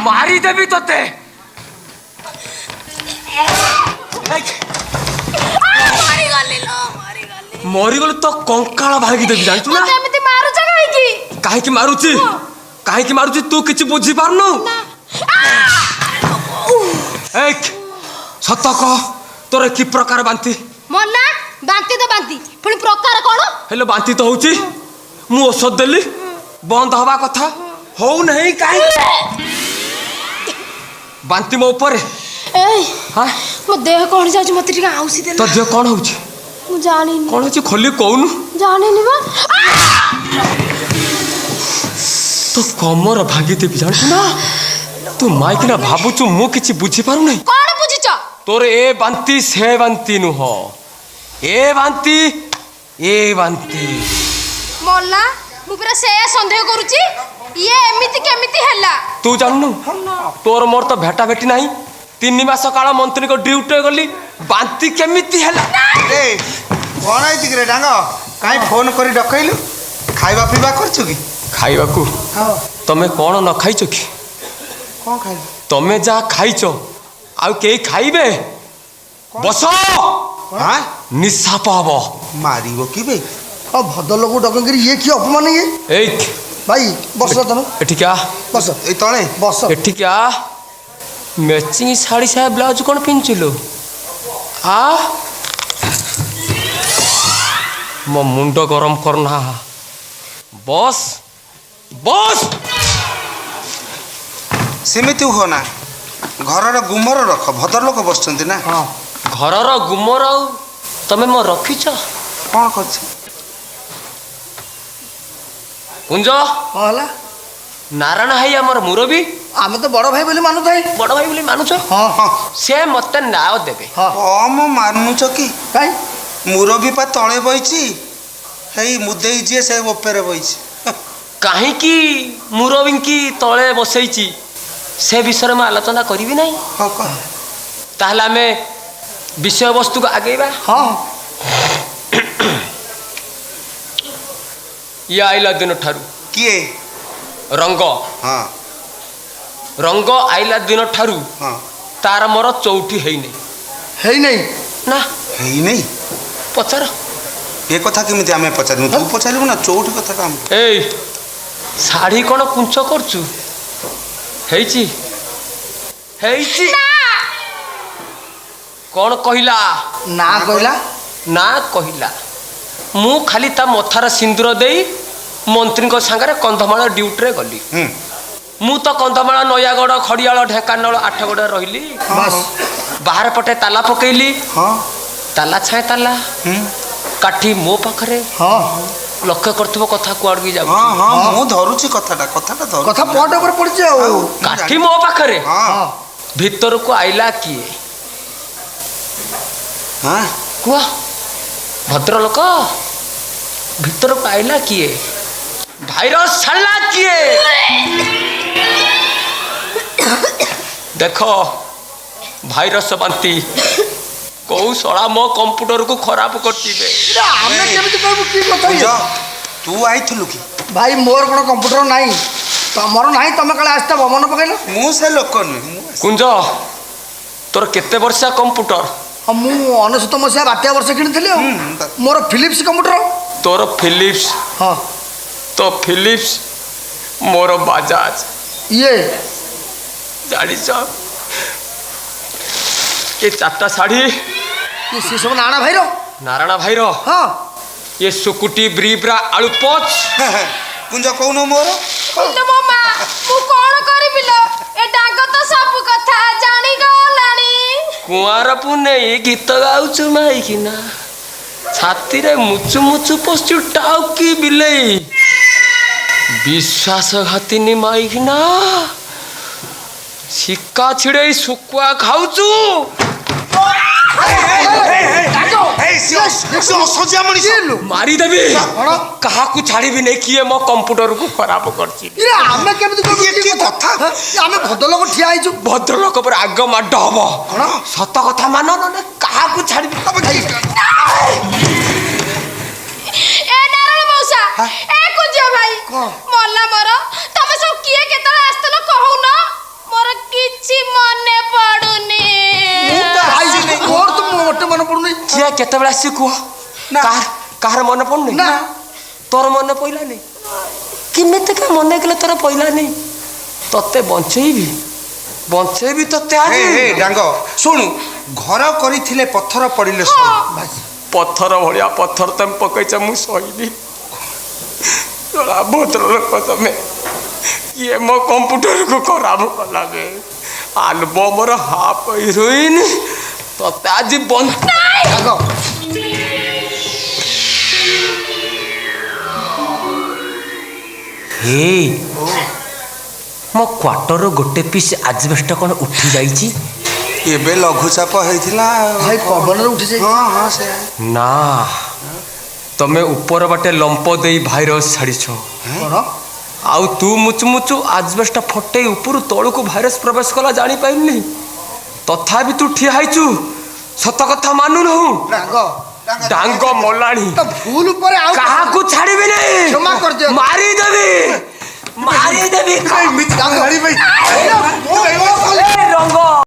ମାରିଦେବି ତତେ। ମରିଗଲୁ ତ କଙ୍କାଳ ଭାଙ୍ଗିଦେବି ଜାଣିଛୁ ନା। କାହିଁକି ମାରୁଛି କାହିଁକି ମାରୁଛି ତୁ କିଛି ବୁଝିପାରୁନୁ। ସତ କହ ତୋର କି ପ୍ରକାର ବାନ୍ତି? ମନା ବାନ୍ତି ତ ବାନ୍ତି ପୁଣି ପ୍ରକାର କଣ? ହେଲେ ବାନ୍ତି ତ ହଉଛି। ମୁଁ ଔଷଧ ଦେଲି ବନ୍ଦ ହବା କଥା ହଉ ନାହିଁ କାହିଁକି? ବାନ୍ତି ମୋ ଉପରେ। ମୋ ଦେହ କଣ ଯାଉଛି ମତେ ଟିକେ ଆଉସି ଦେ। ତୋ ଦେହ କଣ ହଉଛି? ମୁଁ ଜାଣିନି। କଣ ହଉଛି ଖୋଲି କହୁନୁ। ଜାଣିନି ବା। ତୋ କମର ଭାଙ୍ଗିଦେବି ଜାଣିଛୁ ନା। ତୁ ମାଇକିନା ଭାବୁଛୁ ମୁଁ କିଛି ବୁଝିପାରୁନାହିଁ। କଣ ବୁଝିଛ? ତୋର ଏ ବାନ୍ତି ସେ ବାନ୍ତି ନୁହଁ। ଏ ବାନ୍ତି ଏ ବାନ୍ତି। ମଲା ମୁଁ ପୁରା ସେ ସନ୍ଦେହ କରୁଛି ଇଏ ଏମିତି କେମିତି ହେଲା। ତୁ ଜାଣୁନୁ ତୋର ମୋର ତ ଭେଟା ଭେଟି ନାହିଁ। 3 ମାସ କାଳ ମନ୍ତ୍ରୀଙ୍କ ଡ୍ୟୁଟିରେ ଗଲି ବାନ୍ତି କେମିତି ହେଲା? କଣ ହେଇଛି କିରେ ଡାଙ୍ଗ? କାହିଁ ଫୋନ କରି ଡକେଇଲୁ? ଖାଇବା ପିଇବା କରୁଛୁ କି? ଖାଇବାକୁ ତମେ କଣ ନ ଖାଇଛ କି? କଣ ଖାଇବୁ? ତମେ ଯାହା ଖାଇଛ ଆଉ କେହି ଖାଇବେ? ବସ ନିଶାପ ହବ। ମାରିବ କି ବେ? ଭଦ୍ରଲୋକ ଡକେଇକିରି ଇଏ କି ଅପମାନ ଇଏ? ଏଇ ଭାଇ ବସ ତମେ ଏଠିକି ଆ। ବସ ଏଇ ତଳେ ବସ। ଏଠିକି ଆ। ମ୍ୟାଚିଂ ଶାଢ଼ୀ ସାୟା ବ୍ଲାଉଜ କଣ ପିନ୍ଧିଲୁ? ଆ ମୋ ମୁଣ୍ଡ ଗରମ କରନା। Bus bus. ସେମିତି ହୁଅ ନା। ଘରର ଗୁମର ରଖ। ଭଦ୍ରଲୋକ ବସିଛନ୍ତି ନା। ହଁ ଘରର ଗୁମର ଆଉ ତମେ ମୋ ରଖିଛ। କଣ କରୁଛି କୁଞ୍ଜ? କଣ ହେଲା? ନାରାୟଣ ଭାଇ ଆମର ମୁରବୀ। ଆମେ ତ ବଡ ଭାଇ ବୋଲି ମାନୁଥାଏ। ବଡ ଭାଇ ବୋଲି ମାନୁଛ? ହଁ ହଁ। ସେ ମତେ ନ୍ୟାୟ ଦେବେ। କମ ମାନୁଛ କି? କାଇଁ ମୁରବୀ ପା ତଳେ ବଇଛି। ହେଇ ମୁଦେଇ ଯିଏ ସେ ଉପରେ ବଇଛି। କାହିଁକି ମୁରବୀଙ୍କି ତଳେ ବସେଇଛି ସେ ବିଷୟରେ ମୁଁ ଆଲୋଚନା କରିବି ନାହିଁ। ହଁ କହ। ତାହେଲେ ଆମେ ବିଷୟବସ୍ତୁକୁ ଆଗେଇବା। ହଁ ଇଏ ଆଇଲା ଦିନ ଠାରୁ କିଏ? ରଙ୍ଗ। ହଁ ରଙ୍ଗ ଆଇଲା ଦିନ ଠାରୁ ହଁ। ତାର ମୋର ଚଉଠି ହେଇନି। ହେଇନାଇ ନା ହେଇନାଇ? ପଚାର। ଏ କଥା କେମିତି ଆମେ ପଚାରିବୁ? ତୁ ପଚାରିବୁ ନା ଚଉଠି କଥା କାମ। ଏଇ ଶାଢ଼ୀ କଣ କୁଞ୍ଚ କରୁଛୁ? ହେଇଛି ହେଇଛି। କଣ କହିଲା? ନା କହିଲା। ନା କହିଲା। ମୁଁ ଖାଲି ତା ମଥାର ସିନ୍ଦୁର ଦେଇ ମନ୍ତ୍ରୀଙ୍କ ସାଙ୍ଗରେ କନ୍ଧମାଳ ଡ୍ୟୁଟିରେ ଗଲି। ମୁଁ ତ କନ୍ଧମାଳ, ନୟାଗଡ଼, ଖଡ଼ିଆଳ, ଢେଙ୍କାନାଳ, ଆଠଗଡ଼ରେ ରହିଲି। ବାହାର ପଟେ ତାଲା ପକେଇଲି। ତାଲା ଛାଏ ତାଲା କାଠି ମୋ ପାଖରେ। ଲକ୍ଷ୍ୟ କରୁଥିବ କଥା କୁଆଡ଼କୁ ଯାଉଛି। ମୁଁ ଧରୁଛି କଥାଟା ଧରୁ। କଥା ପଟ ଉପରେ ପଡିଛି ଆଉ। କାଠି ମୋ ପାଖରେ। ଭିତରକୁ ଆଇଲା କିଏ? କୁହ ଭଦ୍ରଲୋକ। ଭିତରକୁ ଆଇଲା କିଏ? ଭାଇରସ ଛାଡ଼ିଲା କିଏ? ଦେଖ ଭାଇରସ ବାନ୍ତି କୋଉ ଶଳା ମୋ କମ୍ପ୍ୟୁଟରକୁ ଖରାପ କରିଥିବେ। ଆମେ କେମିତି କହିବୁ କି କଥା? ତୁ ଆଇଥିଲୁ କି? ଭାଇ ମୋର କ'ଣ କମ୍ପ୍ୟୁଟର ନାହିଁ। ତମର ନାହିଁ? ତମେ କାଳେ ଆସିଥିବ ମନେ ପକେଇଲ। ମୁଁ ସେ ଲୋକ ନୁହେଁ। କୁଞ୍ଜ ତୋର କେତେ ବର୍ଷା କମ୍ପ୍ୟୁଟର? ମୁଁ 99 ମସିହା ବାତ୍ୟା ବର୍ଷ କିଣିଥିଲି ଆଉ। ମୋର ଫିଲିପ୍ସ କମ୍ପ୍ୟୁଟର। ତୋର ଫିଲିପ୍ସ? ହଁ। ତ ଫିଲିପ୍ସ ମୋର ବାଜାଜ। ଇଏ ଜାଣିଛ ଏ 4ଟା ଶାଢ଼ୀ ସେ ସବୁ ନାରାୟଣ ଭାଇର। ନାରାୟଣ ଭାଇର। ହଁ। ଏ ସୁକୁଟି ବ୍ରିବ୍ରା ଆଳୁ ପଚ୍। କୁଞ୍ଜ କହୁନ ମୋର। ମୋ ମା ମୁଁ କଣ କରିବି ଲୋ? ଏ ଡାଙ୍ଗ ତ ସବୁ କଥା ଜାଣିଗଲାଣି। କୁଆଁର ପୁନେଇ ଗୀତ ଗାଉଛୁ ମାଇକିନା ଛାତିରେ ମୁଚୁ ମୁଚୁ ପଶୁ ଟାଉକି ବିଲେଇ। ବିଶ୍ୱାସଘାତିନୀ ମାଇକିନା ଶିକା ଛିଡ଼େଇ ଶୁଖୁଆ ଖାଉଛୁ। ମାରିଦେବି। କାହାକୁ ଛାଡ଼ିବି ନେଇ। କିଏ ମୋ କମ୍ପ୍ୟୁଟରକୁ ଖରାପ କରିଛି? ଆମେ କେମିତି କଥା? ଆମେ ଭଦ୍ରଲୋକ ଠିଆ ହେଇଛୁ। ଭଦ୍ରଲୋକ ପରେ ଆଗ ମାଡ଼ ହବ। ସତ କଥା ମାନ ନହେଲେ କାହାକୁ ଛାଡ଼ିବି? ଏ ନାରାୟଣ ମଉସା, ଏ କୁଞ୍ଜ ଭାଇ ମଲା ମର ତମେ ସବୁ ଠିଆ କେତେବେଳେ ଆସିଛୁ କୁହ? କାହାର ମନେ ପଡୁନି? ତୋର ମନେ ପଇଲାନି? କେମିତିକା ମନେ କଲେ ତୋର ପଇଲାନି? ତତେ ବଞ୍ଚେଇବି ତତେ ଆଜି। ଡାଙ୍ଗ ଶୁଣୁ, ଘର କରିଥିଲେ ପଥର ପଡ଼ିଲେ ପଥର ଭଳିଆ ପଥର ତମେ ପକେଇଛ, ମୁଁ ସହିବି। ଭଦ୍ର ଲୋକ ତମେ। ଇଏ ମୋ କମ୍ପ୍ୟୁଟରକୁ ଖରାପ କଲା ବେ। ଆଲବମର ହାଫ ହିରୋଇନ୍ ତତେ ଆଜି ମୋ କ୍ୱାର୍ଟରରୁ ଗୋଟେ ପିସ୍ ଆଜବେଷ୍ଟ କ'ଣ ଉଠି ଯାଇଛି? ଏବେ ଲଘୁଚାପ ହେଇଥିଲା ଭାଇ, ପବନରେ ଉଠି ଯାଇଛି। ନା, ତମେ ଉପର ବାଟେ ଲମ୍ପ ଦେଇ ଭାଇରସ ଛାଡ଼ିଛ। ଆଉ ତୁ ମୁଚୁ ଆଜବେଷ୍ଟ ଫଟେଇ ଉପରୁ ତଳକୁ ଭାଇରସ ପ୍ରବେଶ କଲା ଜାଣିପାରିନି। ତଥାପି ତୁ ଠିଆ ହେଇଛୁ, ସତ କଥା ମାନୁନୁ? ଡାଙ୍ଗ ମଲାଣି, କାହାକୁ ଛାଡ଼ିବିନି, ମାରିଦେବି। ରଙ୍ଗ